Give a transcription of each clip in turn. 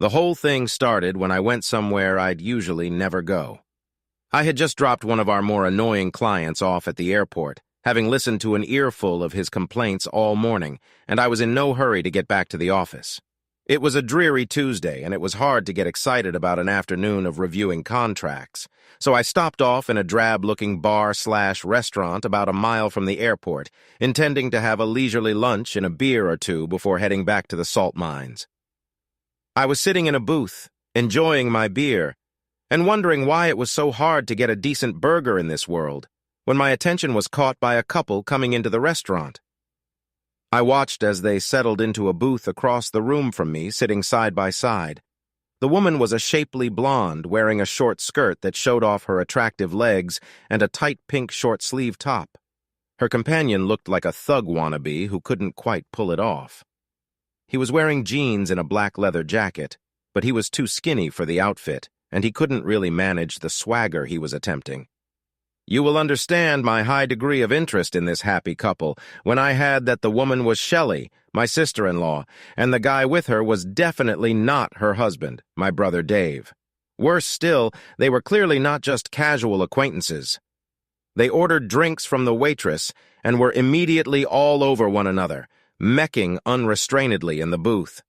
The whole thing started when I went somewhere I'd usually never go. I had just dropped one of our more annoying clients off at the airport, having listened to an earful of his complaints all morning, and I was in no hurry to get back to the office. It was a dreary Tuesday, and it was hard to get excited about an afternoon of reviewing contracts, so I stopped off in a drab-looking bar/restaurant about a mile from the airport, intending to have a leisurely lunch and a beer or two before heading back to the salt mines. I was sitting in a booth, enjoying my beer, and wondering why it was so hard to get a decent burger in this world, when my attention was caught by a couple coming into the restaurant. I watched as they settled into a booth across the room from me, sitting side by side. The woman was a shapely blonde, wearing a short skirt that showed off her attractive legs and a tight pink short-sleeve top. Her companion looked like a thug wannabe who couldn't quite pull it off. He was wearing jeans and a black leather jacket, but he was too skinny for the outfit, and he couldn't really manage the swagger he was attempting. You will understand my high degree of interest in this happy couple when I had that the woman was Shelley, my sister-in-law, and the guy with her was definitely not her husband, my brother Dave. Worse still, they were clearly not just casual acquaintances. They ordered drinks from the waitress and were immediately all over one another, mecking unrestrainedly in the booth.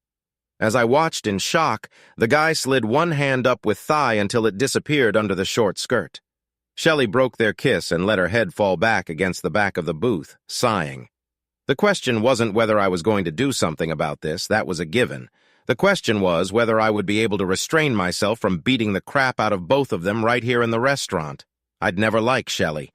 As I watched in shock, the guy slid one hand up with thigh until it disappeared under the short skirt. Shelley broke their kiss and let her head fall back against the back of the booth, sighing. The question wasn't whether I was going to do something about this, that was a given. The question was whether I would be able to restrain myself from beating the crap out of both of them right here in the restaurant. I'd never liked Shelley.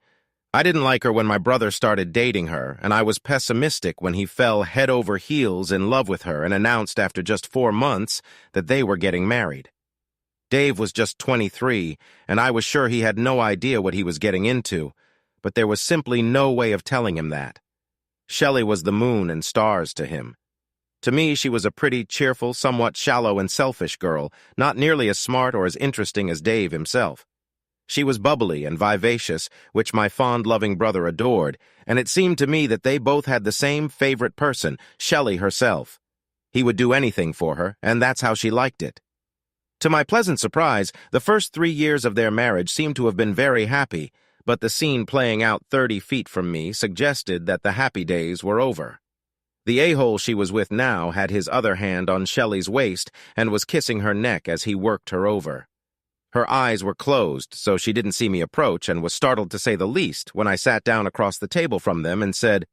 I didn't like her when my brother started dating her, and I was pessimistic when he fell head over heels in love with her and announced after just 4 months that they were getting married. Dave was just 23, and I was sure he had no idea what he was getting into, but there was simply no way of telling him that. Shelley was the moon and stars to him. To me, she was a pretty, cheerful, somewhat shallow and selfish girl, not nearly as smart or as interesting as Dave himself. She was bubbly and vivacious, which my fond, loving brother adored, and it seemed to me that they both had the same favorite person, Shelley herself. He would do anything for her, and that's how she liked it. To my pleasant surprise, the first 3 years of their marriage seemed to have been very happy, but the scene playing out 30 feet from me suggested that the happy days were over. The a-hole she was with now had his other hand on Shelley's waist and was kissing her neck as he worked her over. Her eyes were closed, so she didn't see me approach and was startled to say the least when I sat down across the table from them and said,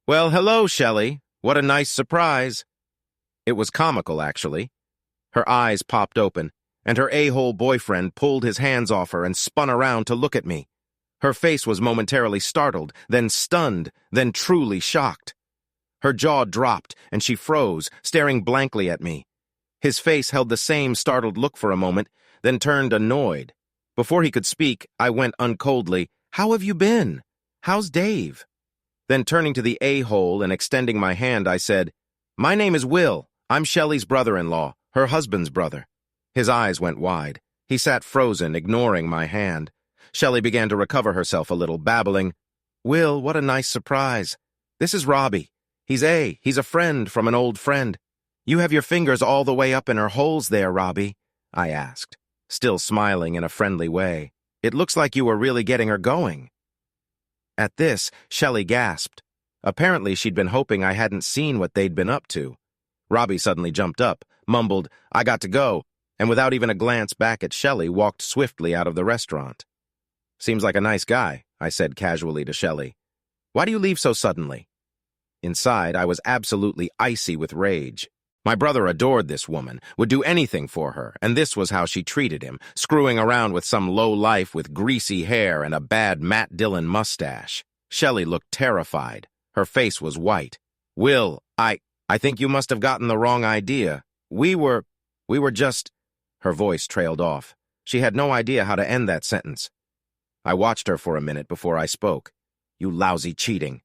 "Well, hello, Shelley. What a nice surprise." It was comical, actually. Her eyes popped open, and her a-hole boyfriend pulled his hands off her and spun around to look at me. Her face was momentarily startled, then stunned, then truly shocked. Her jaw dropped, and she froze, staring blankly at me. His face held the same startled look for a moment, then turned annoyed. Before he could speak, I went uncoldly, "How have you been? How's Dave?" Then turning to the a-hole and extending my hand, I said, "My name is Will. I'm Shelley's brother-in-law, her husband's brother." His eyes went wide. He sat frozen, ignoring my hand. Shelley began to recover herself a little, babbling, "Will, what a nice surprise. This is Robbie. He's a friend from an old friend. You have your fingers all the way up in her holes there, Robbie," I asked, still smiling in a friendly way. "It looks like you were really getting her going." At this, Shelley gasped. Apparently, she'd been hoping I hadn't seen what they'd been up to. Robbie suddenly jumped up, mumbled, "I got to go," and without even a glance back at Shelley, walked swiftly out of the restaurant. "Seems like a nice guy," I said casually to Shelley. "Why do you leave so suddenly?" Inside, I was absolutely icy with rage. My brother adored this woman, would do anything for her, and this was how she treated him, screwing around with some low-life with greasy hair and a bad Matt Dillon mustache. Shelley looked terrified. Her face was white. "Will, I think you must have gotten the wrong idea. We were just—" Her voice trailed off. She had no idea how to end that sentence. I watched her for a minute before I spoke. "You lousy cheating."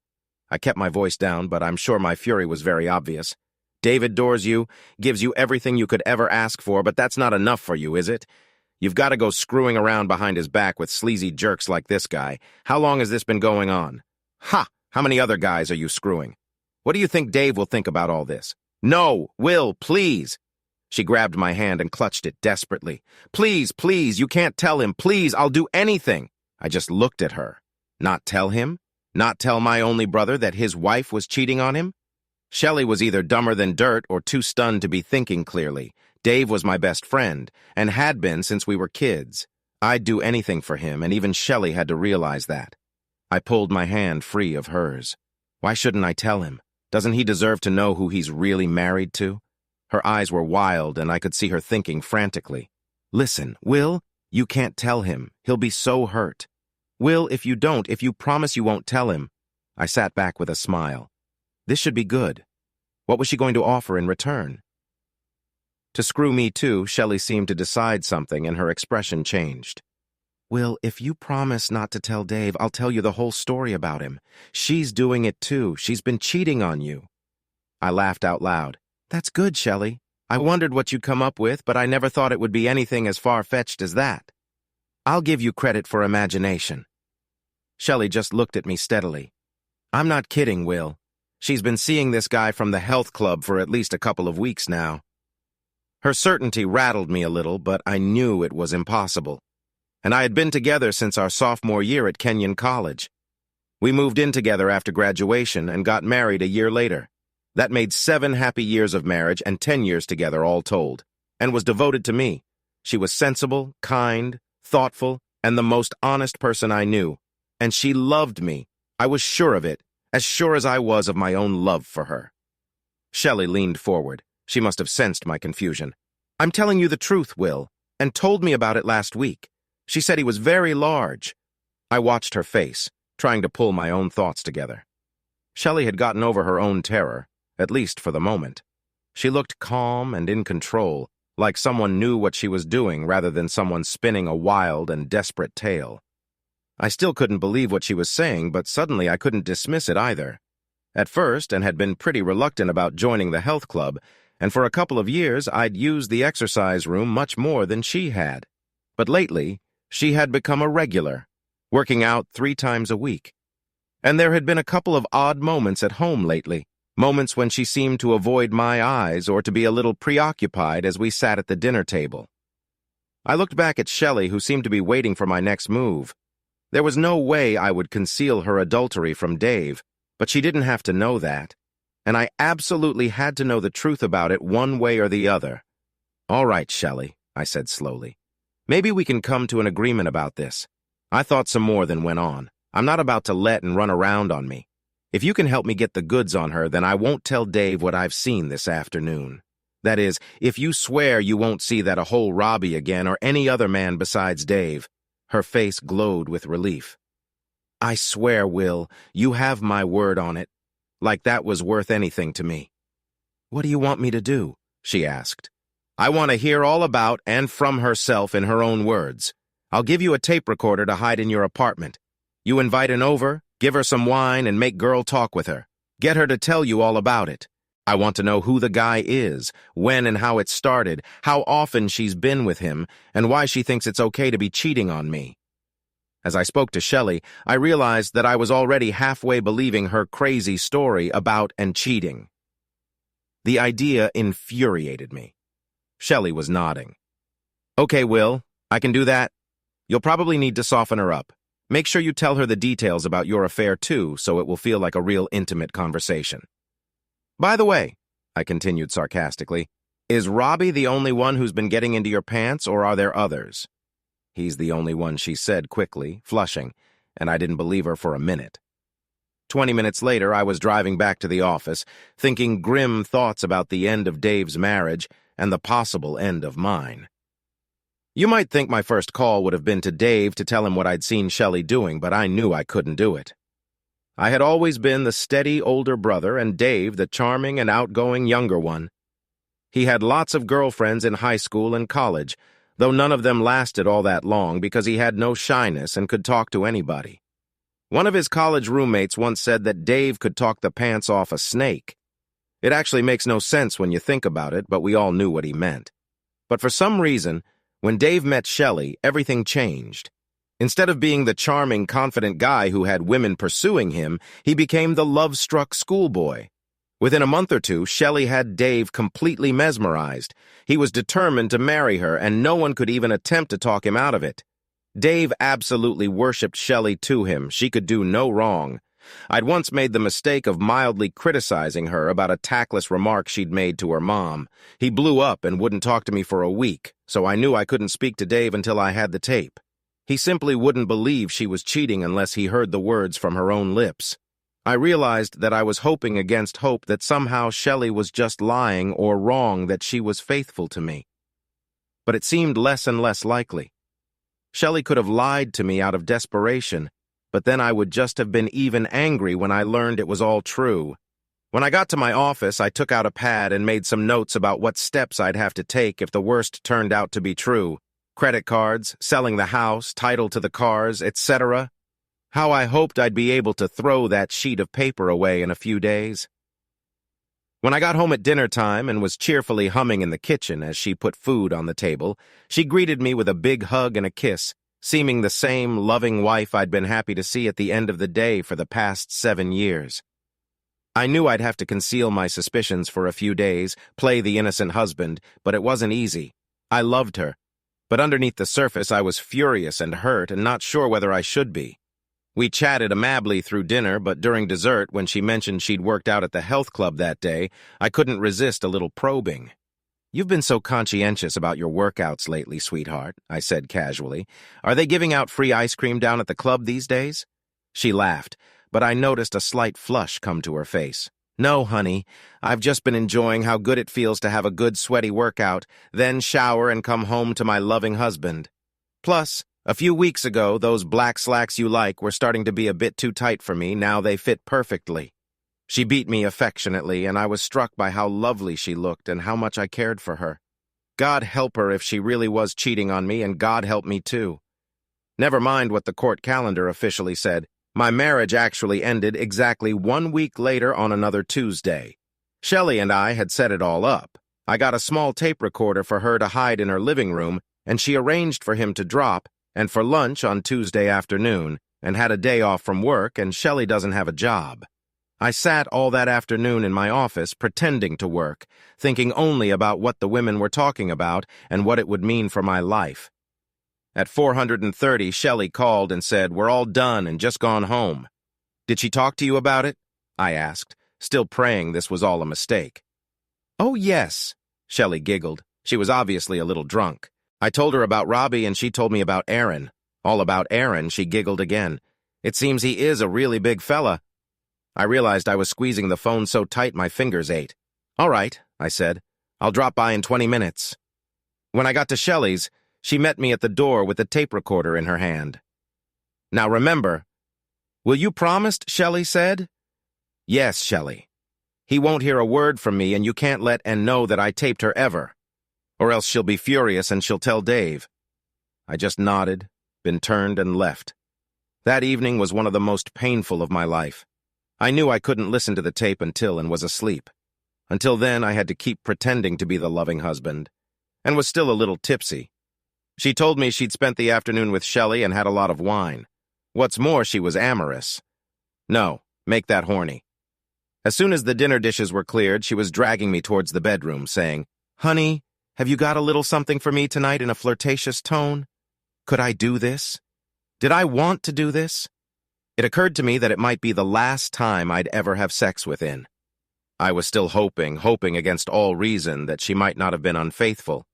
I kept my voice down, but I'm sure my fury was very obvious. "David adores you, gives you everything you could ever ask for, but that's not enough for you, is it? You've got to go screwing around behind his back with sleazy jerks like this guy. How long has this been going on? Ha! How many other guys are you screwing? What do you think Dave will think about all this?" "No, Will, please." She grabbed my hand and clutched it desperately. Please, please, you can't tell him. Please, I'll do anything. I just looked at her. Not tell him? Not tell my only brother that his wife was cheating on him? Shelley was either dumber than dirt or too stunned to be thinking clearly. Dave was my best friend, and had been since we were kids. I'd do anything for him, and even Shelley had to realize that. I pulled my hand free of hers. Why shouldn't I tell him? Doesn't he deserve to know who he's really married to? Her eyes were wild, and I could see her thinking frantically. Listen, Will, you can't tell him. He'll be so hurt. Will, if you promise you won't tell him. I sat back with a smile. This should be good. What was she going to offer in return? To screw me too, Shelley seemed to decide something, and her expression changed. Will, if you promise not to tell Dave, I'll tell you the whole story about him. She's doing it too. She's been cheating on you. I laughed out loud. That's good, Shelley. I wondered what you'd come up with, but I never thought it would be anything as far-fetched as that. I'll give you credit for imagination. Shelley just looked at me steadily. I'm not kidding, Will. She's been seeing this guy from the health club for at least a couple of weeks now. Her certainty rattled me a little, but I knew it was impossible. And I had been together since our sophomore year at Kenyon College. We moved in together after graduation and got married a year later. That made 7 happy years of marriage and 10 years together all told, and was devoted to me. She was sensible, kind, thoughtful, and the most honest person I knew. And she loved me. I was sure of it, as sure as I was of my own love for her. Shelley leaned forward. She must have sensed my confusion. I'm telling you the truth, Will, and told me about it last week. She said he was very large. I watched her face, trying to pull my own thoughts together. Shelley had gotten over her own terror, at least for the moment. She looked calm and in control, like someone knew what she was doing rather than someone spinning a wild and desperate tale. I still couldn't believe what she was saying, but suddenly I couldn't dismiss it either. At first, and had been pretty reluctant about joining the health club, and for a couple of years I'd used the exercise room much more than she had. But lately, she had become a regular, working out 3 times a week. And there had been a couple of odd moments at home lately, moments when she seemed to avoid my eyes or to be a little preoccupied as we sat at the dinner table. I looked back at Shelley, who seemed to be waiting for my next move. There was no way I would conceal her adultery from Dave, but she didn't have to know that. And I absolutely had to know the truth about it one way or the other. All right, Shelley, I said slowly. Maybe we can come to an agreement about this. I thought some more than went on. I'm not about to let and run around on me. If you can help me get the goods on her, then I won't tell Dave what I've seen this afternoon. That is, if you swear you won't see that a whole Robbie again or any other man besides Dave. Her face glowed with relief. I swear, Will, you have my word on it. Like that was worth anything to me. What do you want me to do? She asked. I want to hear all about and from herself in her own words. I'll give you a tape recorder to hide in your apartment. You invite an over, give her some wine, and make girl talk with her. Get her to tell you all about it. I want to know who the guy is, when and how it started, how often she's been with him, and why she thinks it's okay to be cheating on me. As I spoke to Shelley, I realized that I was already halfway believing her crazy story about and cheating. The idea infuriated me. Shelley was nodding. Okay, Will, I can do that. You'll probably need to soften her up. Make sure you tell her the details about your affair too, so it will feel like a real intimate conversation. By the way, I continued sarcastically, is Robbie the only one who's been getting into your pants, or are there others? He's the only one, she said quickly, flushing, and I didn't believe her for a minute. 20 minutes later, I was driving back to the office, thinking grim thoughts about the end of Dave's marriage and the possible end of mine. You might think my first call would have been to Dave to tell him what I'd seen Shelley doing, but I knew I couldn't do it. I had always been the steady older brother and Dave the charming and outgoing younger one. He had lots of girlfriends in high school and college, though none of them lasted all that long because he had no shyness and could talk to anybody. One of his college roommates once said that Dave could talk the pants off a snake. It actually makes no sense when you think about it, but we all knew what he meant. But for some reason, when Dave met Shelley, everything changed. Instead of being the charming, confident guy who had women pursuing him, he became the love-struck schoolboy. Within a month or two, Shelley had Dave completely mesmerized. He was determined to marry her, and no one could even attempt to talk him out of it. Dave absolutely worshipped Shelley to him. She could do no wrong. I'd once made the mistake of mildly criticizing her about a tactless remark she'd made to her mom. He blew up and wouldn't talk to me for a week, so I knew I couldn't speak to Dave until I had the tape. He simply wouldn't believe she was cheating unless he heard the words from her own lips. I realized that I was hoping against hope that somehow Shelley was just lying or wrong, that she was faithful to me. But it seemed less and less likely. Shelley could have lied to me out of desperation, but then I would just have been even angry when I learned it was all true. When I got to my office, I took out a pad and made some notes about what steps I'd have to take if the worst turned out to be true. Credit cards, selling the house, title to the cars, etc. How I hoped I'd be able to throw that sheet of paper away in a few days. When I got home at dinner time and was cheerfully humming in the kitchen as she put food on the table, she greeted me with a big hug and a kiss, seeming the same loving wife I'd been happy to see at the end of the day for the past 7 years. I knew I'd have to conceal my suspicions for a few days, play the innocent husband, but it wasn't easy. I loved her, but underneath the surface I was furious and hurt and not sure whether I should be. We chatted amably through dinner, but during dessert, when she mentioned she'd worked out at the health club that day, I couldn't resist a little probing. "You've been so conscientious about your workouts lately, sweetheart," I said casually. "Are they giving out free ice cream down at the club these days?" She laughed, but I noticed a slight flush come to her face. "No, honey. I've just been enjoying how good it feels to have a good sweaty workout, then shower and come home to my loving husband. Plus, a few weeks ago, those black slacks you like were starting to be a bit too tight for me. Now they fit perfectly." She beat me affectionately, and I was struck by how lovely she looked and how much I cared for her. God help her if she really was cheating on me, and God help me too. Never mind what the court calendar officially said. My marriage actually ended exactly 1 week later on another Tuesday. Shelley and I had set it all up. I got a small tape recorder for her to hide in her living room, and she arranged for him to drop, and for lunch on Tuesday afternoon, and had a day off from work, and Shelley doesn't have a job. I sat all that afternoon in my office pretending to work, thinking only about what the women were talking about and what it would mean for my life. At 430, Shelley called and said, "We're all done and just gone home." "Did she talk to you about it?" I asked, still praying this was all a mistake. "Oh, yes," Shelley giggled. She was obviously a little drunk. "I told her about Robbie and she told me about Aaron." "All about Aaron," she giggled again. "It seems he is a really big fella." I realized I was squeezing the phone so tight my fingers ate. "All right," I said. "I'll drop by in 20 minutes. When I got to Shelley's, she met me at the door with the tape recorder in her hand. "Now remember." "Will you promise?" Shelley said. "Yes, Shelley. He won't hear a word from me, and you can't let Ann know that I taped her ever. Or else she'll be furious and she'll tell Dave." I just nodded, then turned and left. That evening was one of the most painful of my life. I knew I couldn't listen to the tape until and was asleep. Until then, I had to keep pretending to be the loving husband, and was still a little tipsy. She told me she'd spent the afternoon with Shelley and had a lot of wine. What's more, she was amorous. No, make that horny. As soon as the dinner dishes were cleared, she was dragging me towards the bedroom, saying, "Honey, have you got a little something for me tonight?" in a flirtatious tone. Could I do this? Did I want to do this? It occurred to me that it might be the last time I'd ever have sex with Ann. I was still hoping against all reason that she might not have been unfaithful.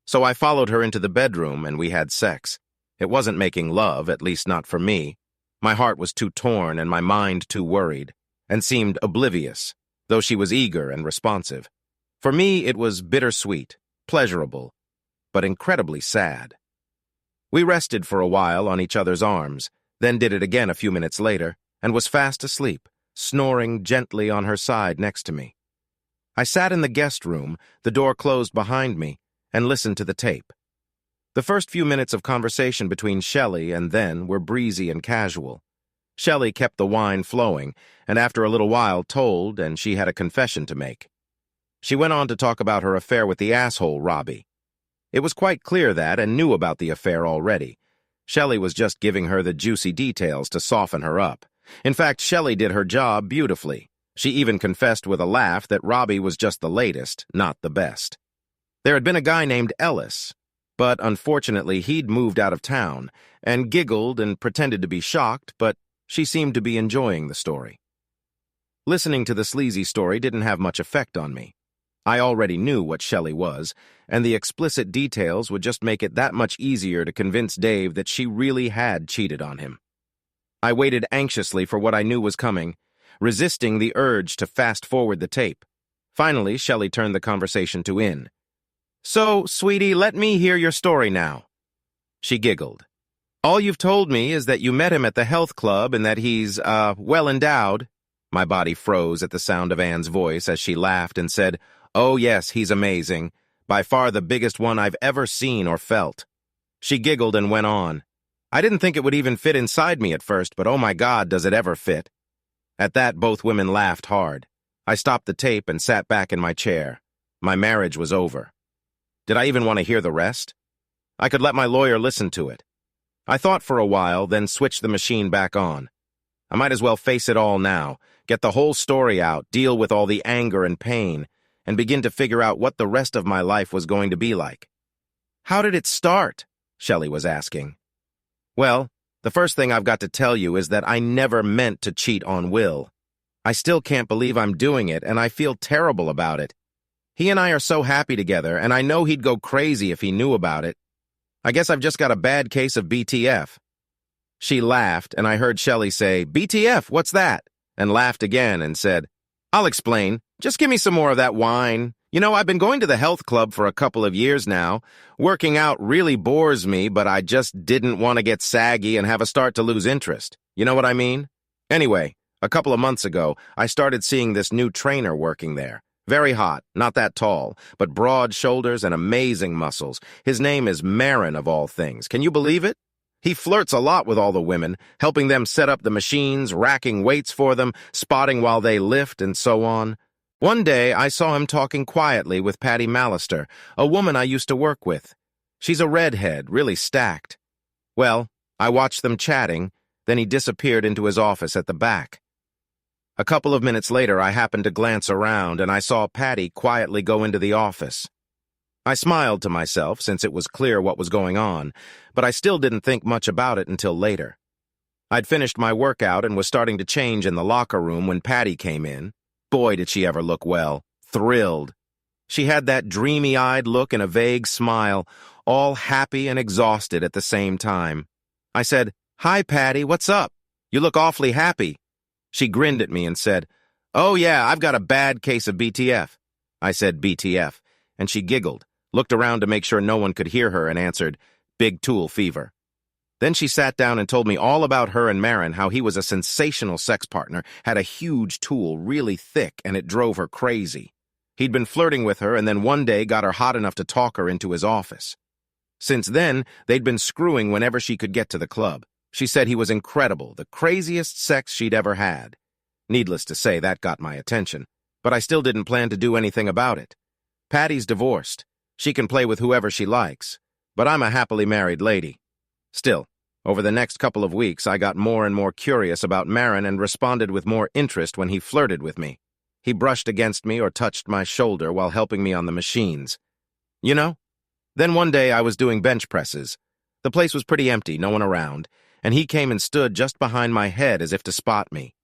So I followed her into the bedroom and we had sex. It wasn't making love, at least not for me. My heart was too torn and my mind too worried, and seemed oblivious, though she was eager and responsive. For me, it was bittersweet, pleasurable, but incredibly sad. We rested for a while on each other's arms, then did it again a few minutes later, and was fast asleep, snoring gently on her side next to me. I sat in the guest room, the door closed behind me, and listened to the tape. The first few minutes of conversation between Shelley and then were breezy and casual. Shelley kept the wine flowing, and after a little while told, and she had a confession to make. She went on to talk about her affair with the asshole Robbie. It was quite clear that Ann knew about the affair already. Shelley was just giving her the juicy details to soften her up. In fact, Shelley did her job beautifully. She even confessed with a laugh that Robbie was just the latest, not the best. There had been a guy named Ellis, but unfortunately he'd moved out of town, and giggled and pretended to be shocked, but she seemed to be enjoying the story. Listening to the sleazy story didn't have much effect on me. I already knew what Shelley was, and the explicit details would just make it that much easier to convince Dave that she really had cheated on him. I waited anxiously for what I knew was coming, resisting the urge to fast-forward the tape. Finally, Shelley turned the conversation to In. "So, sweetie, let me hear your story now." She giggled. "All you've told me is that you met him at the health club and that he's, well endowed." My body froze at the sound of Anne's voice as she laughed and said, "Oh yes, he's amazing. By far the biggest one I've ever seen or felt." She giggled and went on. "I didn't think it would even fit inside me at first, but oh my God, does it ever fit." At that, both women laughed hard. I stopped the tape and sat back in my chair. My marriage was over. Did I even want to hear the rest? I could let my lawyer listen to it. I thought for a while, then switched the machine back on. I might as well face it all now, get the whole story out, deal with all the anger and pain, and begin to figure out what the rest of my life was going to be like. "How did it start?" Shelley was asking. "Well, the first thing I've got to tell you is that I never meant to cheat on Will. I still can't believe I'm doing it, and I feel terrible about it. He and I are so happy together, and I know he'd go crazy if he knew about it. I guess I've just got a bad case of BTF." She laughed, and I heard Shelley say, "BTF, what's that?" and laughed again and said, "I'll explain. Just give me some more of that wine. You know, I've been going to the health club for a couple of years now. Working out really bores me, but I just didn't want to get saggy and have a start to lose interest. You know what I mean? Anyway, a couple of months ago, I started seeing this new trainer working there. Very hot, not that tall, but broad shoulders and amazing muscles. His name is Marin, of all things. Can you believe it? He flirts a lot with all the women, helping them set up the machines, racking weights for them, spotting while they lift, and so on. One day, I saw him talking quietly with Patty Mallister, a woman I used to work with. She's a redhead, really stacked. Well, I watched them chatting, then he disappeared into his office at the back. A couple of minutes later, I happened to glance around, and I saw Patty quietly go into the office. I smiled to myself, since it was clear what was going on, but I still didn't think much about it until later. I'd finished my workout and was starting to change in the locker room when Patty came in. Boy, did she ever look well. Thrilled. She had that dreamy-eyed look and a vague smile, all happy and exhausted at the same time. I said, "Hi, Patty, what's up? You look awfully happy." She grinned at me and said, "Oh yeah, I've got a bad case of BTF." I said BTF, and she giggled, looked around to make sure no one could hear her, and answered, "Big tool fever." Then she sat down and told me all about her and Marin, how he was a sensational sex partner, had a huge tool, really thick, and it drove her crazy. He'd been flirting with her and then one day got her hot enough to talk her into his office. Since then, they'd been screwing whenever she could get to the club. She said he was incredible, the craziest sex she'd ever had. Needless to say, that got my attention, but I still didn't plan to do anything about it. Patty's divorced. She can play with whoever she likes, but I'm a happily married lady. Still, over the next couple of weeks, I got more and more curious about Marin and responded with more interest when he flirted with me. He brushed against me or touched my shoulder while helping me on the machines. You know? Then one day I was doing bench presses. The place was pretty empty, no one around, and he came and stood just behind my head as if to spot me.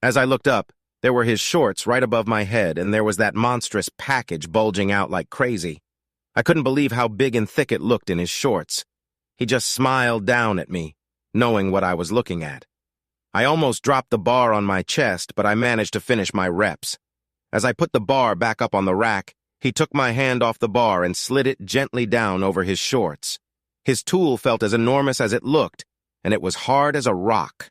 As I looked up, there were his shorts right above my head, and there was that monstrous package bulging out like crazy. I couldn't believe how big and thick it looked in his shorts. He just smiled down at me, knowing what I was looking at. I almost dropped the bar on my chest, but I managed to finish my reps. As I put the bar back up on the rack, he took my hand off the bar and slid it gently down over his shorts. His tool felt as enormous as it looked, and it was hard as a rock.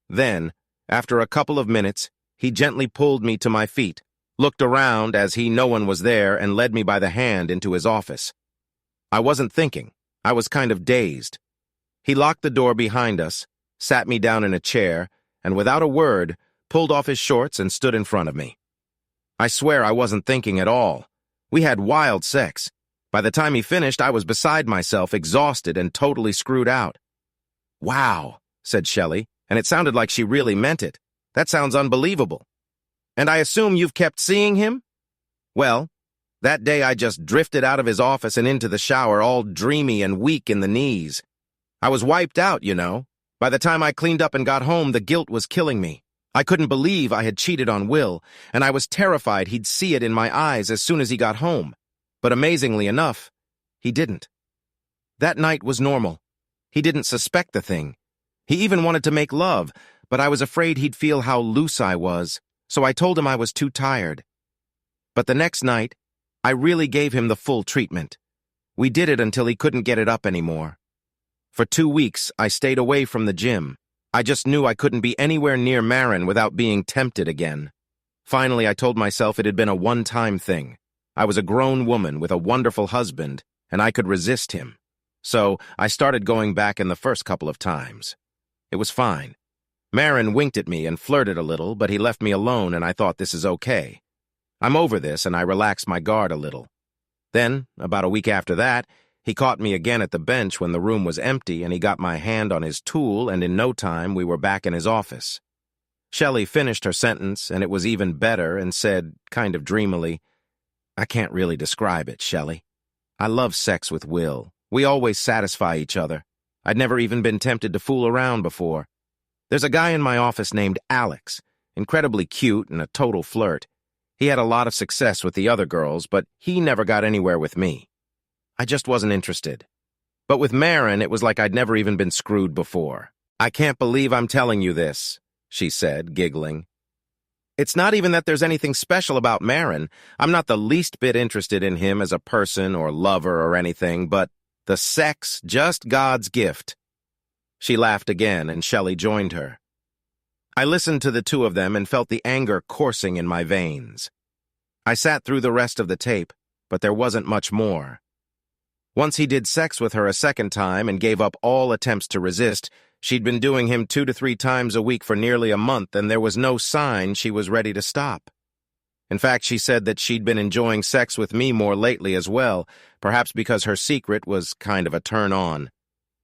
Then, after a couple of minutes, he gently pulled me to my feet, looked around as no one was there, and led me by the hand into his office. I wasn't thinking. I was kind of dazed. He locked the door behind us, sat me down in a chair, and without a word, pulled off his shorts and stood in front of me. I swear I wasn't thinking at all. We had wild sex. By the time he finished, I was beside myself, exhausted and totally screwed out. "Wow," said Shelley, and it sounded like she really meant it. "That sounds unbelievable." And I assume you've kept seeing him? Well, that day I just drifted out of his office and into the shower, all dreamy and weak in the knees. I was wiped out, you know. By the time I cleaned up and got home, the guilt was killing me. I couldn't believe I had cheated on Will, and I was terrified he'd see it in my eyes as soon as he got home. But amazingly enough, he didn't. That night was normal. He didn't suspect the thing. He even wanted to make love, but I was afraid he'd feel how loose I was, so I told him I was too tired. But the next night, I really gave him the full treatment. We did it until he couldn't get it up anymore. For 2 weeks, I stayed away from the gym. I just knew I couldn't be anywhere near Marin without being tempted again. Finally, I told myself it had been a one-time thing. I was a grown woman with a wonderful husband, and I could resist him. So I started going back in the first couple of times. It was fine. Marin winked at me and flirted a little, but he left me alone, and I thought, this is okay. I'm over this, and I relaxed my guard a little. Then, about a week after that, he caught me again at the bench when the room was empty, and he got my hand on his tool, and in no time we were back in his office. Shelley finished her sentence, and it was even better, and said, kind of dreamily, I can't really describe it, Shelley. I love sex with Will. We always satisfy each other. I'd never even been tempted to fool around before. There's a guy in my office named Alex, incredibly cute and a total flirt. He had a lot of success with the other girls, but he never got anywhere with me. I just wasn't interested. But with Marin, it was like I'd never even been screwed before. I can't believe I'm telling you this, she said, giggling. It's not even that there's anything special about Marin. I'm not the least bit interested in him as a person or lover or anything, but the sex, just God's gift. She laughed again, and Shelley joined her. I listened to the two of them and felt the anger coursing in my veins. I sat through the rest of the tape, but there wasn't much more. Once he did sex with her a second time and gave up all attempts to resist, she'd been doing him 2 to 3 times a week for nearly a month, and there was no sign she was ready to stop. In fact, she said that she'd been enjoying sex with me more lately as well, perhaps because her secret was kind of a turn-on.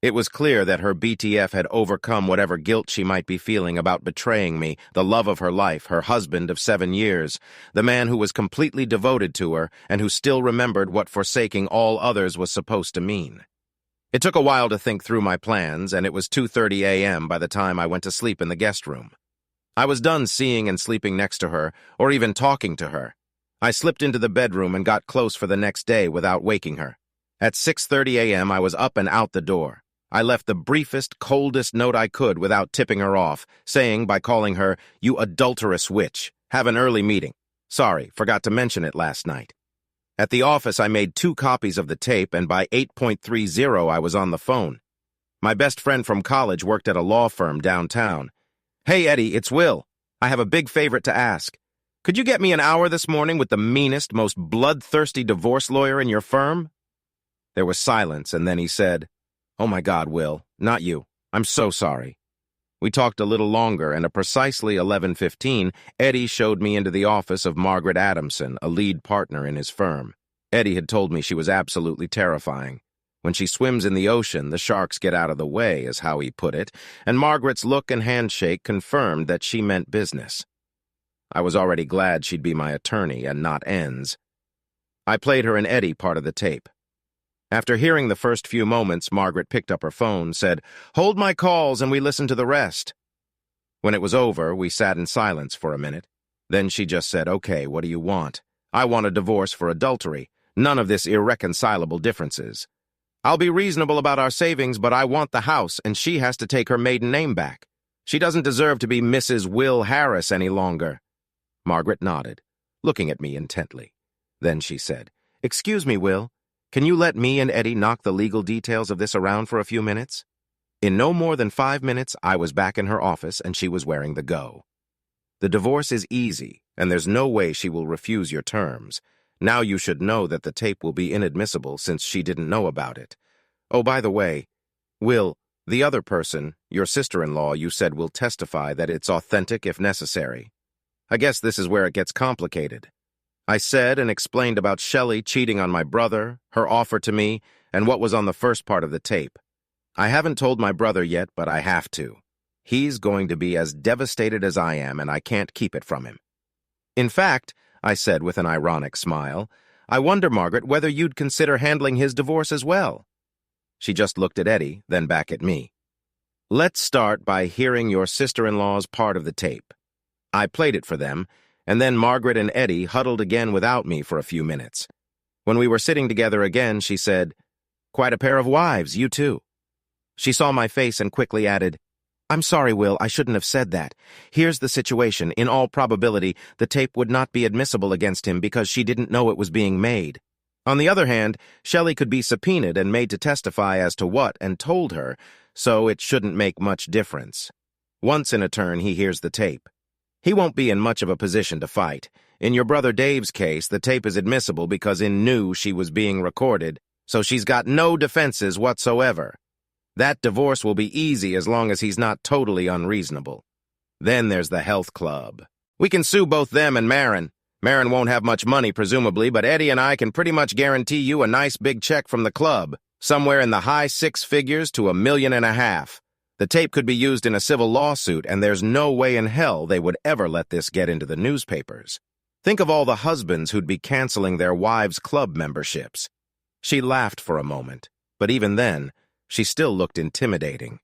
It was clear that her BTF had overcome whatever guilt she might be feeling about betraying me, the love of her life, her husband of 7 years, the man who was completely devoted to her and who still remembered what forsaking all others was supposed to mean. It took a while to think through my plans, and it was 2:30 a.m. by the time I went to sleep in the guest room. I was done seeing and sleeping next to her, or even talking to her. I slipped into the bedroom and got close for the next day without waking her. At 6:30 a.m., I was up and out the door. I left the briefest, coldest note I could without tipping her off, saying by calling her, "You adulterous witch. Have an early meeting. Sorry, forgot to mention it last night." At the office, I made 2 copies of the tape, and by 8:30 I was on the phone. My best friend from college worked at a law firm downtown. "Hey, Eddie, it's Will. I have a big favor to ask. Could you get me an hour this morning with the meanest, most bloodthirsty divorce lawyer in your firm?" There was silence, and then he said, "Oh my God, Will, not you. I'm so sorry." We talked a little longer, and at precisely 11:15, Eddie showed me into the office of Margaret Adamson, a lead partner in his firm. Eddie had told me she was absolutely terrifying. When she swims in the ocean, the sharks get out of the way, is how he put it, and Margaret's look and handshake confirmed that she meant business. I was already glad she'd be my attorney and not N's. I played her and Eddie part of the tape. After hearing the first few moments, Margaret picked up her phone, said, "Hold my calls and we listen to the rest." When it was over, we sat in silence for a minute. Then she just said, "Okay, what do you want? I want a divorce for adultery. None of this irreconcilable differences. I'll be reasonable about our savings, but I want the house, and she has to take her maiden name back. She doesn't deserve to be Mrs. Will Harris any longer." Margaret nodded, looking at me intently. Then she said, "Excuse me, Will. Can you let me and Eddie knock the legal details of this around for a few minutes?" In no more than 5 minutes, I was back in her office and she was wearing the go. "The divorce is easy, and there's no way she will refuse your terms. Now you should know that the tape will be inadmissible since she didn't know about it. Oh, by the way, Will, the other person, your sister-in-law, you said will testify that it's authentic if necessary. I guess this is where it gets complicated." I said and explained about Shelley cheating on my brother, her offer to me, and what was on the first part of the tape. I haven't told my brother yet, but I have to. He's going to be as devastated as I am, and I can't keep it from him. In fact, I said with an ironic smile, I wonder, Margaret, whether you'd consider handling his divorce as well. She just looked at Eddie, then back at me. Let's start by hearing your sister-in-law's part of the tape. I played it for them, and then Margaret and Eddie huddled again without me for a few minutes. When we were sitting together again, she said, "Quite a pair of wives, you too." She saw my face and quickly added, "I'm sorry, Will, I shouldn't have said that. Here's the situation. In all probability, the tape would not be admissible against him because she didn't know it was being made. On the other hand, Shelley could be subpoenaed and made to testify as to what and told her, so it shouldn't make much difference. Once in a turn, he hears the tape. He won't be in much of a position to fight. In your brother Dave's case, the tape is admissible because In knew she was being recorded, so she's got no defenses whatsoever. That divorce will be easy as long as he's not totally unreasonable. Then there's the health club. We can sue both them and Marin. Marin won't have much money, presumably, but Eddie and I can pretty much guarantee you a nice big check from the club, somewhere in the high six figures to $1.5 million. The tape could be used in a civil lawsuit, and there's no way in hell they would ever let this get into the newspapers. Think of all the husbands who'd be canceling their wives' club memberships. She laughed for a moment, but even then, she still looked intimidating.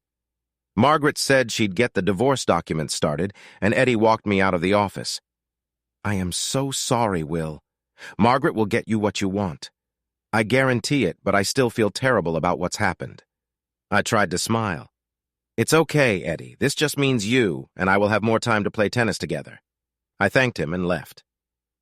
Margaret said she'd get the divorce documents started, and Eddie walked me out of the office. I am so sorry, Will. Margaret will get you what you want. I guarantee it, but I still feel terrible about what's happened. I tried to smile. It's okay, Eddie. This just means you, and I will have more time to play tennis together. I thanked him and left.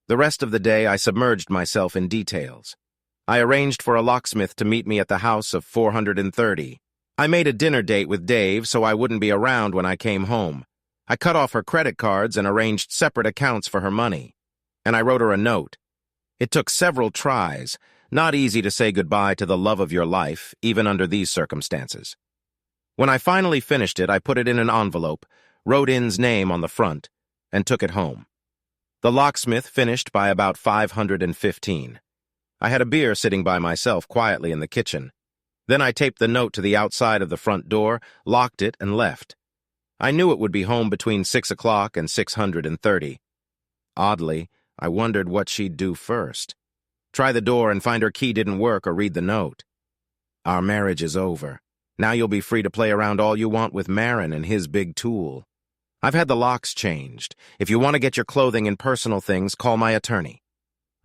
The rest of the day, I submerged myself in details. I arranged for a locksmith to meet me at the house of 430. I made a dinner date with Dave so I wouldn't be around when I came home. I cut off her credit cards and arranged separate accounts for her money. And I wrote her a note. It took several tries. Not easy to say goodbye to the love of your life, even under these circumstances. When I finally finished it, I put it in an envelope, wrote In's name on the front, and took it home. The locksmith finished by about 5:15. I had a beer sitting by myself quietly in the kitchen. Then I taped the note to the outside of the front door, locked it, and left. I knew it would be home between 6 o'clock and 6:30. Oddly, I wondered what she'd do first. Try the door and find her key didn't work or read the note. Our marriage is over. Now you'll be free to play around all you want with Marin and his big tool. I've had the locks changed. If you want to get your clothing and personal things, call my attorney.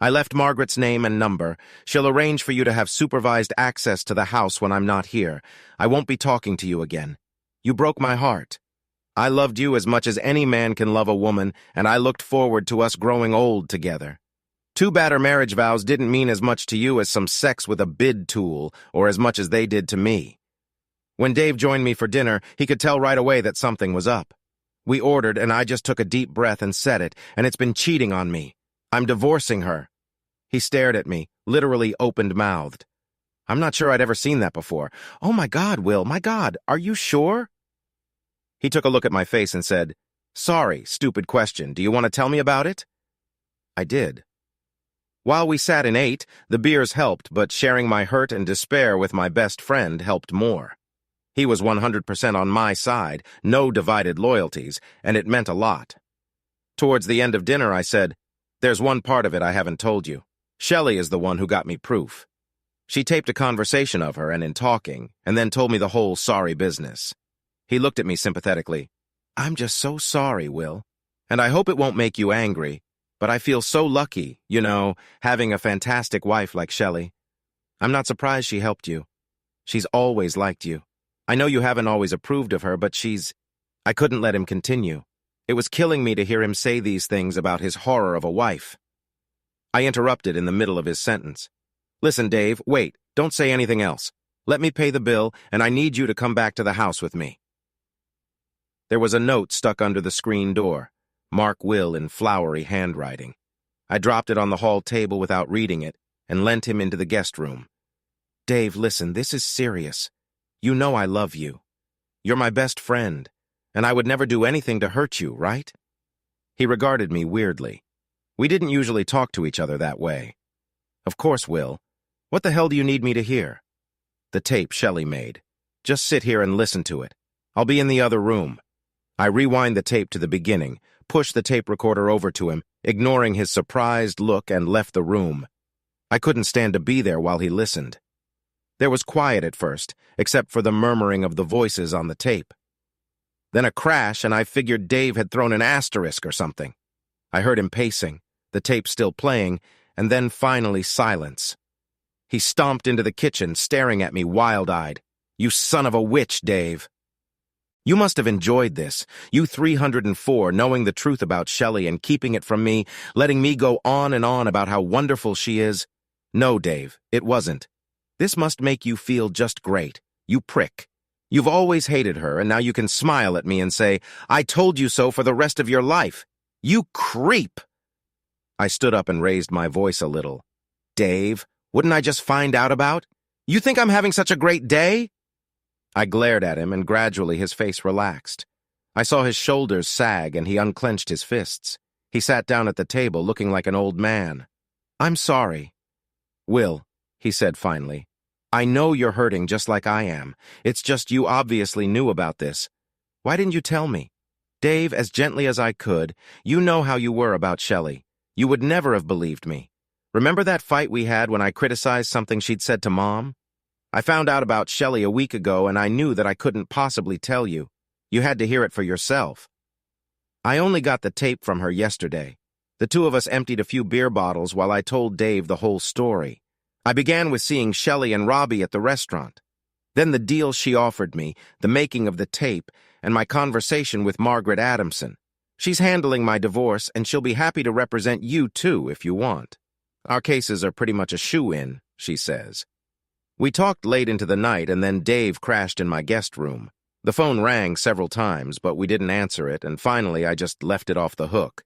I left Margaret's name and number. She'll arrange for you to have supervised access to the house when I'm not here. I won't be talking to you again. You broke my heart. I loved you as much as any man can love a woman, and I looked forward to us growing old together. Too bad our marriage vows didn't mean as much to you as some sex with a bid tool, or as much as they did to me. When Dave joined me for dinner, he could tell right away that something was up. We ordered, and I just took a deep breath and said it, and it's been cheating on me. I'm divorcing her. He stared at me, literally opened-mouthed. I'm not sure I'd ever seen that before. Oh my God, Will, my God, are you sure? He took a look at my face and said, Sorry, stupid question. Do you want to tell me about it? I did. While we sat and ate, the beers helped, but sharing my hurt and despair with my best friend helped more. He was 100% on my side, no divided loyalties, and it meant a lot. Towards the end of dinner, I said, There's one part of it I haven't told you. Shelley is the one who got me proof. She taped a conversation of her and in talking, and then told me the whole sorry business. He looked at me sympathetically. I'm just so sorry, Will. And I hope it won't make you angry, but I feel so lucky, having a fantastic wife like Shelley. I'm not surprised she helped you. She's always liked you. I know you haven't always approved of her, but I couldn't let him continue. It was killing me to hear him say these things about his horror of a wife. I interrupted in the middle of his sentence. Listen, Dave, wait, don't say anything else. Let me pay the bill, and I need you to come back to the house with me. There was a note stuck under the screen door, Mark Will in flowery handwriting. I dropped it on the hall table without reading it and lent him into the guest room. Dave, listen, this is serious. You know I love you. You're my best friend, and I would never do anything to hurt you, right? He regarded me weirdly. We didn't usually talk to each other that way. Of course, Will. What the hell do you need me to hear? The tape Shelley made. Just sit here and listen to it. I'll be in the other room. I rewind the tape to the beginning, pushed the tape recorder over to him, ignoring his surprised look, and left the room. I couldn't stand to be there while he listened. There was quiet at first, except for the murmuring of the voices on the tape. Then a crash, and I figured Dave had thrown an asterisk or something. I heard him pacing, the tape still playing, and then finally silence. He stomped into the kitchen, staring at me wild-eyed. "You son of a witch, Dave." "You must have enjoyed this, you 304, knowing the truth about Shelley and keeping it from me, letting me go on and on about how wonderful she is." "No, Dave, it wasn't. This must make you feel just great. You prick. You've always hated her, and now you can smile at me and say, 'I told you so,' for the rest of your life. You creep!" I stood up and raised my voice a little. "Dave, wouldn't I just find out about? You think I'm having such a great day?" I glared at him, and gradually his face relaxed. I saw his shoulders sag, and he unclenched his fists. He sat down at the table, looking like an old man. "I'm sorry." "Will," he said finally, "I know you're hurting just like I am. It's just you obviously knew about this. Why didn't you tell me? Dave, as gently as I could, you know how you were about Shelley. You would never have believed me. Remember that fight we had when I criticized something she'd said to Mom? I found out about Shelley a week ago, and I knew that I couldn't possibly tell you. You had to hear it for yourself. I only got the tape from her yesterday. The two of us emptied a few beer bottles while I told Dave the whole story. I began with seeing Shelley and Robbie at the restaurant. Then the deal she offered me, the making of the tape, and my conversation with Margaret Adamson. She's handling my divorce, and she'll be happy to represent you, too, if you want. Our cases are pretty much a shoo-in, she says. We talked late into the night, and then Dave crashed in my guest room. The phone rang several times, but we didn't answer it, and finally I just left it off the hook.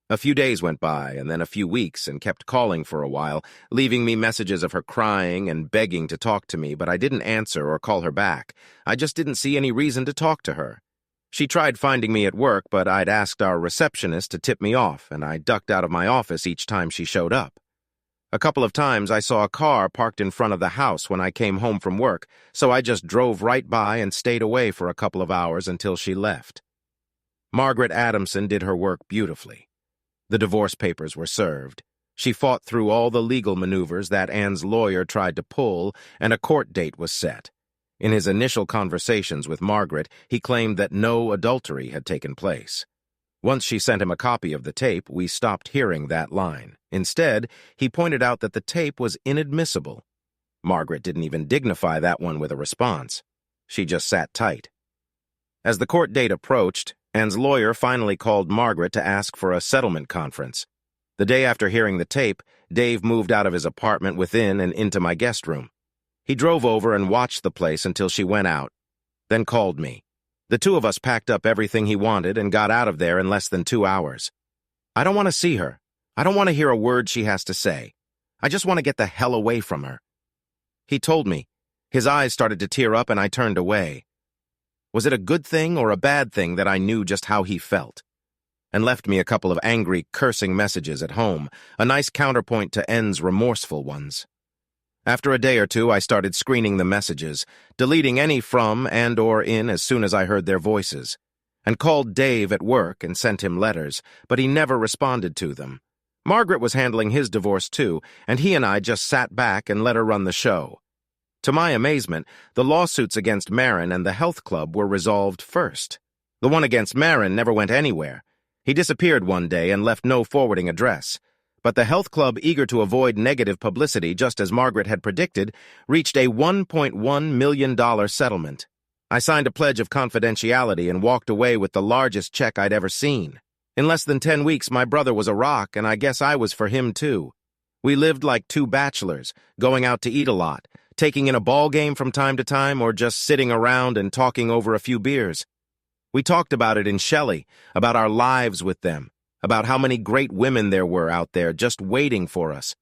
A few days went by, and then a few weeks, and kept calling for a while, leaving me messages of her crying and begging to talk to me, but I didn't answer or call her back. I just didn't see any reason to talk to her. She tried finding me at work, but I'd asked our receptionist to tip me off, and I ducked out of my office each time she showed up. A couple of times I saw a car parked in front of the house when I came home from work, so I just drove right by and stayed away for a couple of hours until she left. Margaret Adamson did her work beautifully. The divorce papers were served. She fought through all the legal maneuvers that Anne's lawyer tried to pull, and a court date was set. In his initial conversations with Margaret, he claimed that no adultery had taken place. Once she sent him a copy of the tape, we stopped hearing that line. Instead, he pointed out that the tape was inadmissible. Margaret didn't even dignify that one with a response. She just sat tight. As the court date approached, Anne's lawyer finally called Margaret to ask for a settlement conference. The day after hearing the tape, Dave moved out of his apartment within and into my guest room. He drove over and watched the place until she went out, then called me. The two of us packed up everything he wanted and got out of there in less than 2 hours. I don't want to see her. I don't want to hear a word she has to say. I just want to get the hell away from her. He told me. His eyes started to tear up and I turned away. Was it a good thing or a bad thing that I knew just how he felt? And left me a couple of angry, cursing messages at home, a nice counterpoint to N's remorseful ones. After a day or two, I started screening the messages, deleting any from and or in as soon as I heard their voices, and called Dave at work and sent him letters, but he never responded to them. Margaret was handling his divorce too, and he and I just sat back and let her run the show. To my amazement, the lawsuits against Marin and the health club were resolved first. The one against Marin never went anywhere. He disappeared one day and left no forwarding address. But the health club, eager to avoid negative publicity, just as Margaret had predicted, reached a $1.1 million settlement. I signed a pledge of confidentiality and walked away with the largest check I'd ever seen. In less than 10 weeks, my brother was a rock, and I guess I was for him too. We lived like two bachelors, going out to eat a lot, taking in a ball game from time to time, or just sitting around and talking over a few beers. We talked about it in Shelley, about our lives with them, about how many great women there were out there just waiting for us.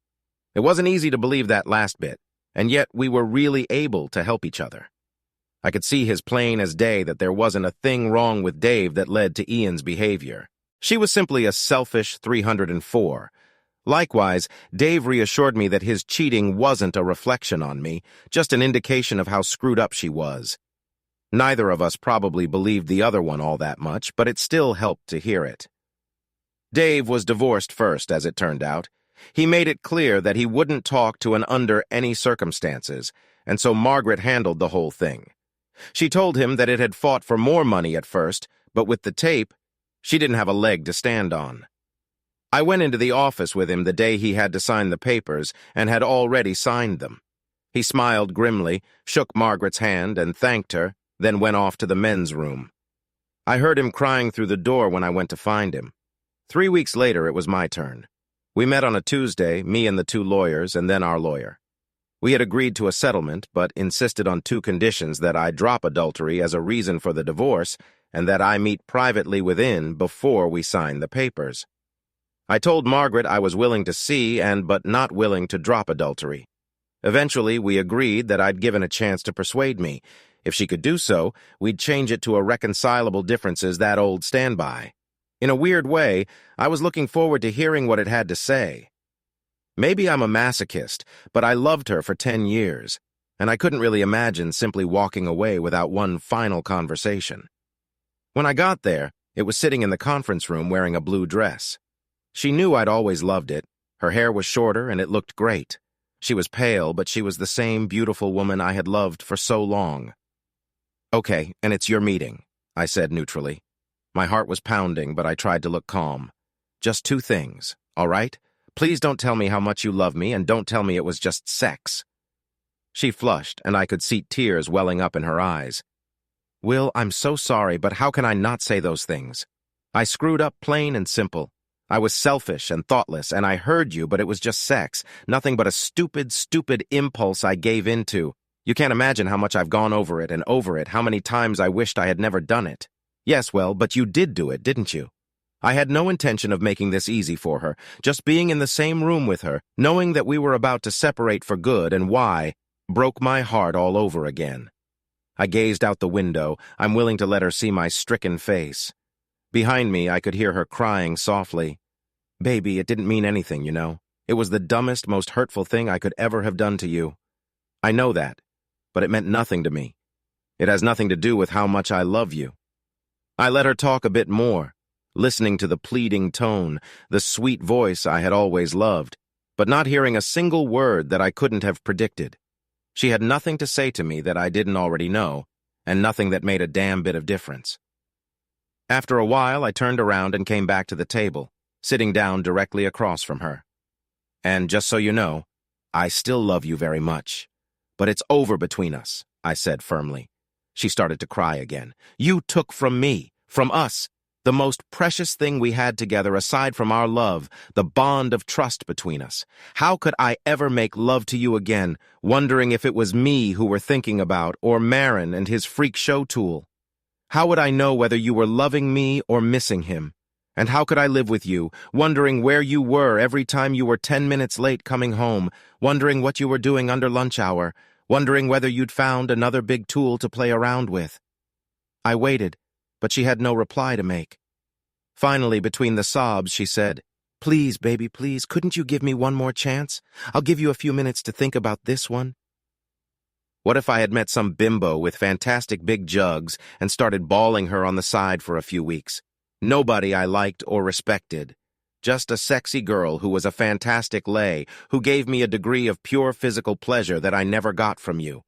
It wasn't easy to believe that last bit, and yet we were really able to help each other. I could see as plain as day that there wasn't a thing wrong with Dave that led to Ian's behavior. She was simply a selfish 304. Likewise, Dave reassured me that his cheating wasn't a reflection on me, just an indication of how screwed up she was. Neither of us probably believed the other one all that much, but it still helped to hear it. Dave was divorced first, as it turned out. He made it clear that he wouldn't talk to an under any circumstances, and so Margaret handled the whole thing. She told him that it had fought for more money at first, but with the tape, she didn't have a leg to stand on. I went into the office with him the day he had to sign the papers and had already signed them. He smiled grimly, shook Margaret's hand and thanked her, then went off to the men's room. I heard him crying through the door when I went to find him. 3 weeks later, it was my turn. We met on a Tuesday, me and the 2 lawyers, and then our lawyer. We had agreed to a settlement, but insisted on 2 conditions: that I drop adultery as a reason for the divorce, and that I meet privately within before we sign the papers. I told Margaret I was willing to see but not willing to drop adultery. Eventually, we agreed that I'd given a chance to persuade me. If she could do so, we'd change it to a reconcilable differences that old standby. In a weird way, I was looking forward to hearing what it had to say. Maybe I'm a masochist, but I loved her for 10 years, and I couldn't really imagine simply walking away without one final conversation. When I got there, it was sitting in the conference room wearing a blue dress. She knew I'd always loved it. Her hair was shorter and it looked great. She was pale, but she was the same beautiful woman I had loved for so long. "Okay, and it's your meeting," I said neutrally. My heart was pounding, but I tried to look calm. "Just 2 things, all right? Please don't tell me how much you love me, and don't tell me it was just sex." She flushed, and I could see tears welling up in her eyes. "Will, I'm so sorry, but how can I not say those things? I screwed up plain and simple. I was selfish and thoughtless, and I heard you, but it was just sex, nothing but a stupid, stupid impulse I gave into. You can't imagine how much I've gone over it, how many times I wished I had never done it. Yes, well, but you did do it, didn't you? I had no intention of making this easy for her, just being in the same room with her, knowing that we were about to separate for good and why, broke my heart all over again." I gazed out the window, I'm willing to let her see my stricken face. Behind me, I could hear her crying softly. "Baby, it didn't mean anything, you know. It was the dumbest, most hurtful thing I could ever have done to you. I know that, but it meant nothing to me. It has nothing to do with how much I love you." I let her talk a bit more, listening to the pleading tone, the sweet voice I had always loved, but not hearing a single word that I couldn't have predicted. She had nothing to say to me that I didn't already know, and nothing that made a damn bit of difference. After a while, I turned around and came back to the table, sitting down directly across from her. "And just so you know, I still love you very much. But it's over between us," I said firmly. She started to cry again. "You took from me, from us, the most precious thing we had together aside from our love, the bond of trust between us. How could I ever make love to you again, wondering if it was me who were thinking about, or Marin and his freak show tool? How would I know whether you were loving me or missing him? And how could I live with you, wondering where you were every time you were 10 minutes late coming home, wondering what you were doing under lunch hour, wondering whether you'd found another big tool to play around with?" I waited, but she had no reply to make. Finally, between the sobs, she said, "Please, baby, please, couldn't you give me one more chance? I'll give you a few minutes to think about this one." What if I had met some bimbo with fantastic big jugs and started bawling her on the side for a few weeks? Nobody I liked or respected. Just a sexy girl who was a fantastic lay, who gave me a degree of pure physical pleasure that I never got from you.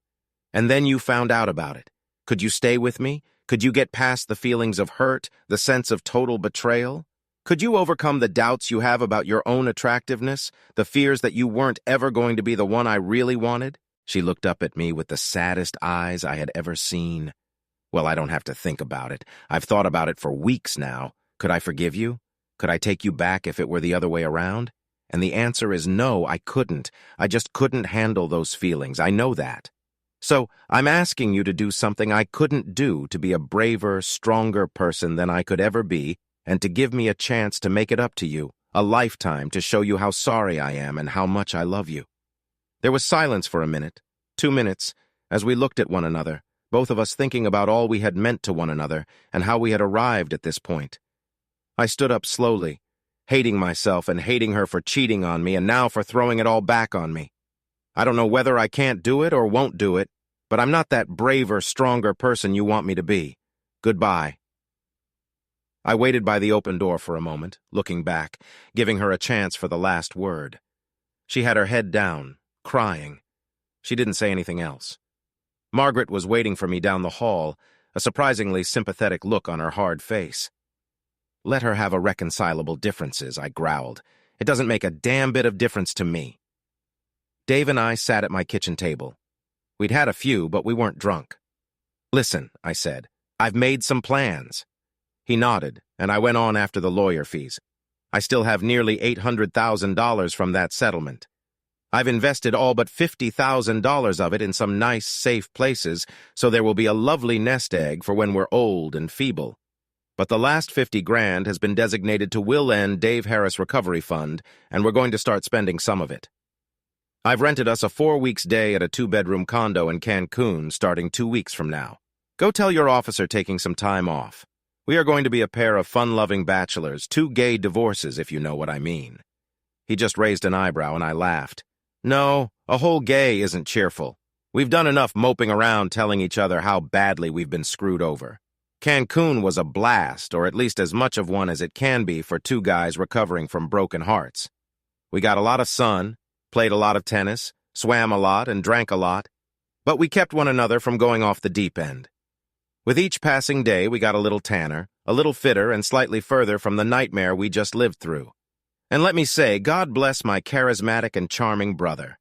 And then you found out about it. Could you stay with me? Could you get past the feelings of hurt, the sense of total betrayal? Could you overcome the doubts you have about your own attractiveness, the fears that you weren't ever going to be the one I really wanted? She looked up at me with the saddest eyes I had ever seen. "Well, I don't have to think about it. I've thought about it for weeks now. Could I forgive you? Could I take you back if it were the other way around?" And the answer is no, I couldn't. I just couldn't handle those feelings. I know that. So I'm asking you to do something I couldn't do, to be a braver, stronger person than I could ever be, and to give me a chance to make it up to you, a lifetime to show you how sorry I am and how much I love you. There was silence for a minute, 2 minutes, as we looked at one another, both of us thinking about all we had meant to one another and how we had arrived at this point. I stood up slowly, hating myself and hating her for cheating on me and now for throwing it all back on me. I don't know whether I can't do it or won't do it, but I'm not that braver, stronger person you want me to be. Goodbye. I waited by the open door for a moment, looking back, giving her a chance for the last word. She had her head down, crying. She didn't say anything else. Margaret was waiting for me down the hall, a surprisingly sympathetic look on her hard face. "Let her have irreconcilable differences," I growled. "It doesn't make a damn bit of difference to me." Dave and I sat at my kitchen table. We'd had a few, but we weren't drunk. "Listen," I said, "I've made some plans." He nodded, and I went on after the lawyer fees. I still have nearly $800,000 from that settlement. I've invested all but $50,000 of it in some nice, safe places, so there will be a lovely nest egg for when we're old and feeble. But the last 50 grand has been designated to Will End Dave Harris Recovery Fund, and we're going to start spending some of it. I've rented us a 4-week stay at a 2-bedroom condo in Cancun starting 2 weeks from now. Go tell your officer taking some time off. We are going to be a pair of fun-loving bachelors, 2 gay divorces, if you know what I mean. He just raised an eyebrow, and I laughed. No, a whole gay isn't cheerful. We've done enough moping around telling each other how badly we've been screwed over. Cancun was a blast, or at least as much of one as it can be for 2 guys recovering from broken hearts. We got a lot of sun, played a lot of tennis, swam a lot, and drank a lot, but we kept one another from going off the deep end. With each passing day, we got a little tanner, a little fitter, and slightly further from the nightmare we just lived through. And let me say, God bless my charismatic and charming brother.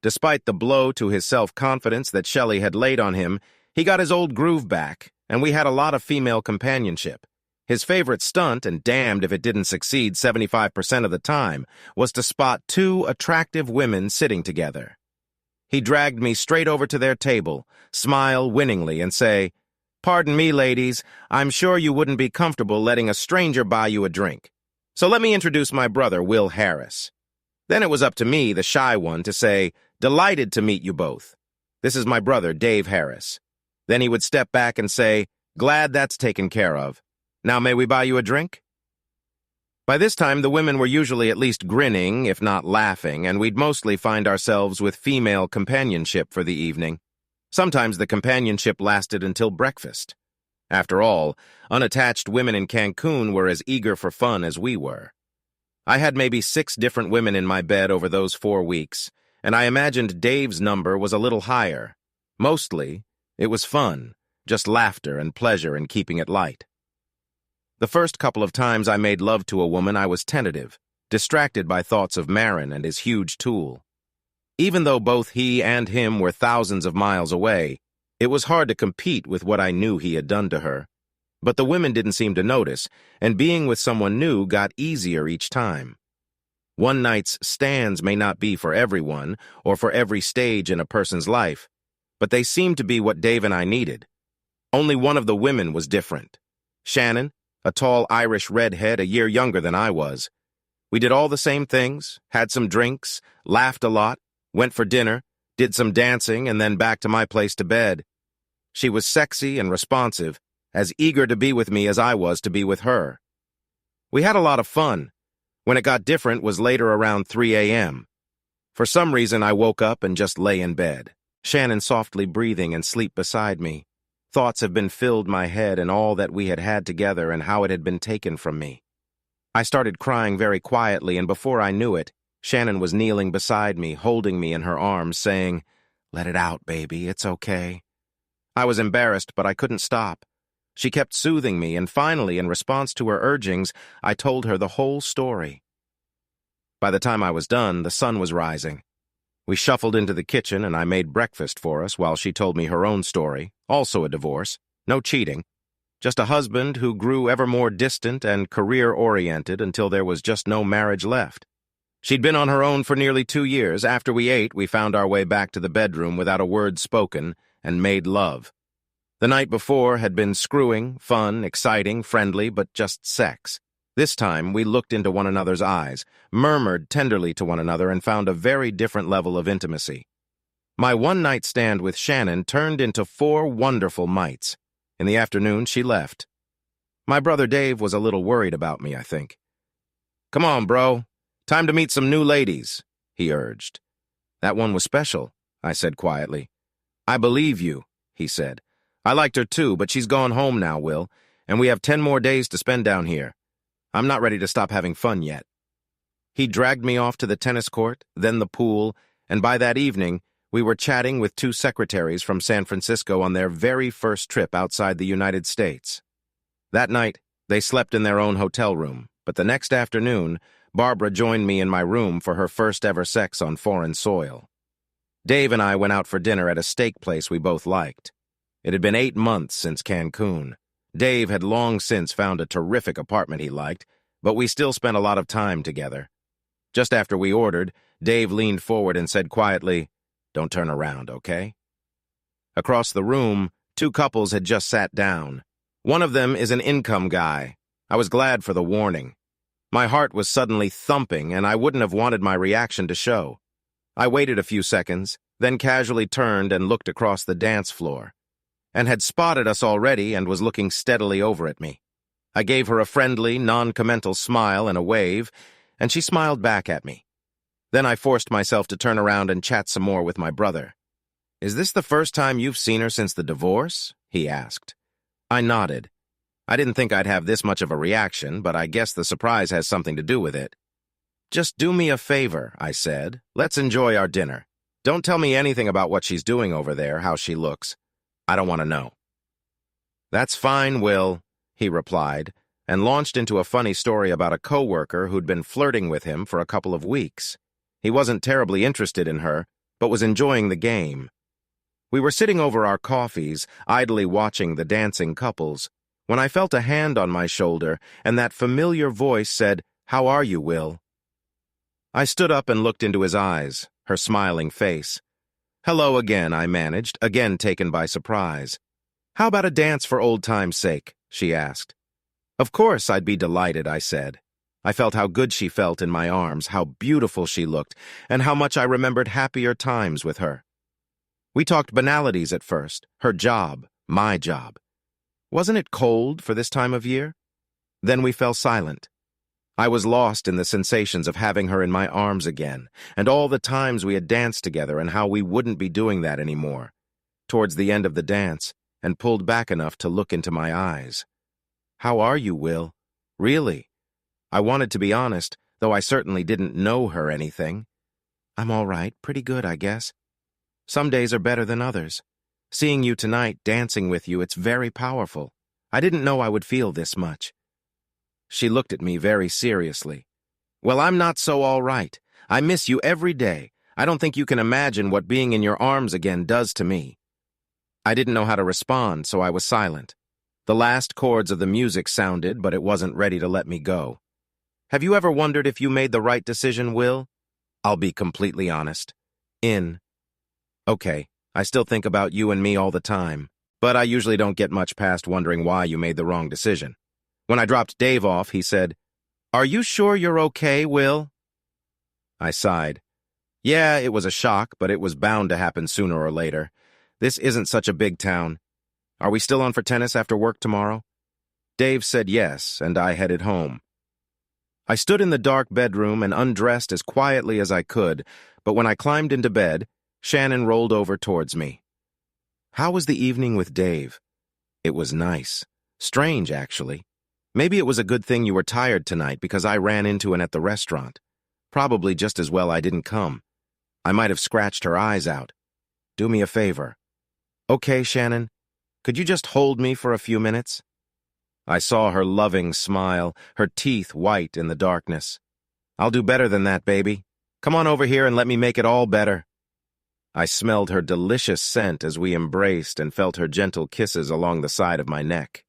Despite the blow to his self-confidence that Shelley had laid on him, he got his old groove back, and we had a lot of female companionship. His favorite stunt, and damned if it didn't succeed 75% of the time, was to spot 2 attractive women sitting together. He dragged me straight over to their table, smile winningly, and say, "Pardon me, ladies, I'm sure you wouldn't be comfortable letting a stranger buy you a drink. So let me introduce my brother, Will Harris." Then it was up to me, the shy one, to say, "Delighted to meet you both. This is my brother, Dave Harris." Then he would step back and say, "Glad that's taken care of. Now may we buy you a drink?" By this time, the women were usually at least grinning, if not laughing, and we'd mostly find ourselves with female companionship for the evening. Sometimes the companionship lasted until breakfast. After all, unattached women in Cancun were as eager for fun as we were. I had maybe 6 different women in my bed over those 4 weeks, and I imagined Dave's number was a little higher. Mostly, it was fun, just laughter and pleasure in keeping it light. The first couple of times I made love to a woman, I was tentative, distracted by thoughts of Marin and his huge tool. Even though both he and him were thousands of miles away, it was hard to compete with what I knew he had done to her. But the women didn't seem to notice, and being with someone new got easier each time. One night's stands may not be for everyone, or for every stage in a person's life, but they seemed to be what Dave and I needed. Only one of the women was different. Shannon, a tall Irish redhead a year younger than I was. We did all the same things, had some drinks, laughed a lot, went for dinner, did some dancing, and then back to my place to bed. She was sexy and responsive, as eager to be with me as I was to be with her. We had a lot of fun. When it got different was later around 3 a.m. For some reason, I woke up and just lay in bed, Shannon softly breathing and sleep beside me. Thoughts have been filled my head and all that we had had together and how it had been taken from me. I started crying very quietly, and before I knew it, Shannon was kneeling beside me, holding me in her arms, saying, "Let it out, baby, it's okay." I was embarrassed, but I couldn't stop. She kept soothing me, and finally, in response to her urgings, I told her the whole story. By the time I was done, the sun was rising. We shuffled into the kitchen, and I made breakfast for us while she told me her own story, also a divorce, no cheating, just a husband who grew ever more distant and career-oriented until there was just no marriage left. She'd been on her own for nearly 2 years. After we ate, we found our way back to the bedroom without a word spoken and made love. The night before had been screwing, fun, exciting, friendly, but just sex. This time, we looked into one another's eyes, murmured tenderly to one another, and found a very different level of intimacy. My one-night stand with Shannon turned into 4 wonderful mites. In the afternoon, she left. My brother Dave was a little worried about me, I think. "Come on, bro. Time to meet some new ladies," he urged. "That one was special," I said quietly. "I believe you," he said. "I liked her too, but she's gone home now, Will. and we have 10 more days to spend down here. I'm not ready to stop having fun yet. He dragged me off to the tennis court, then the pool, and by that evening, we were chatting with two secretaries from San Francisco on their very first trip outside the United States. That night, they slept in their own hotel room, but the next afternoon, Barbara joined me in my room for her first ever sex on foreign soil. Dave and I went out for dinner at a steak place we both liked. It had been 8 months since Cancun. Dave had long since found a terrific apartment he liked, but we still spent a lot of time together. Just after we ordered, Dave leaned forward and said quietly, "Don't turn around, okay?" Across the room, two couples had just sat down. One of them is an income guy. I was glad for the warning. My heart was suddenly thumping, and I wouldn't have wanted my reaction to show. I waited a few seconds, then casually turned and looked across the dance floor, and had spotted us already and was looking steadily over at me. I gave her a friendly, non-committal smile and a wave, and she smiled back at me. Then I forced myself to turn around and chat some more with my brother. "Is this the first time you've seen her since the divorce?" he asked. I nodded. I didn't think I'd have this much of a reaction, but I guess the surprise has something to do with it. "Just do me a favor," I said. "Let's enjoy our dinner. Don't tell me anything about what she's doing over there, how she looks. I don't want to know." "That's fine, Will," he replied, and launched into a funny story about a coworker who'd been flirting with him for a couple of weeks. He wasn't terribly interested in her, but was enjoying the game. We were sitting over our coffees, idly watching the dancing couples, when I felt a hand on my shoulder, and that familiar voice said, "How are you, Will?" I stood up and looked into his eyes, her smiling face. "Hello again," I managed, again taken by surprise. "How about a dance for old time's sake?" she asked. "Of course, I'd be delighted," I said. I felt how good she felt in my arms, how beautiful she looked, and how much I remembered happier times with her. We talked banalities at first, her job, my job. Wasn't it cold for this time of year? Then we fell silent. I was lost in the sensations of having her in my arms again, and all the times we had danced together and how we wouldn't be doing that anymore. Towards the end of the dance, and pulled back enough to look into my eyes. "How are you, Will? Really?" I wanted to be honest, though I certainly didn't know her anything. "I'm all right, pretty good, I guess. Some days are better than others. Seeing you tonight, dancing with you, it's very powerful. I didn't know I would feel this much." She looked at me very seriously. "Well, I'm not so all right. I miss you every day. I don't think you can imagine what being in your arms again does to me." I didn't know how to respond, so I was silent. The last chords of the music sounded, but it wasn't ready to let me go. "Have you ever wondered if you made the right decision, Will?" "I'll be completely honest. Okay, I still think about you and me all the time, but I usually don't get much past wondering why you made the wrong decision." When I dropped Dave off, he said, "Are you sure you're okay, Will?" I sighed. Yeah, it was a shock, but it was bound to happen sooner or later. This isn't such a big town. Are we still on for tennis after work tomorrow? Dave said yes, and I headed home. I stood in the dark bedroom and undressed as quietly as I could, but when I climbed into bed, Shannon rolled over towards me. "How was the evening with Dave?" "It was nice. Strange, actually. Maybe it was a good thing you were tired tonight because I ran into it at the restaurant. Probably just as well I didn't come. I might have scratched her eyes out. Do me a favor." "Okay, Shannon. Could you just hold me for a few minutes?" I saw her loving smile, her teeth white in the darkness. "I'll do better than that, baby. Come on over here and let me make it all better." I smelled her delicious scent as we embraced and felt her gentle kisses along the side of my neck.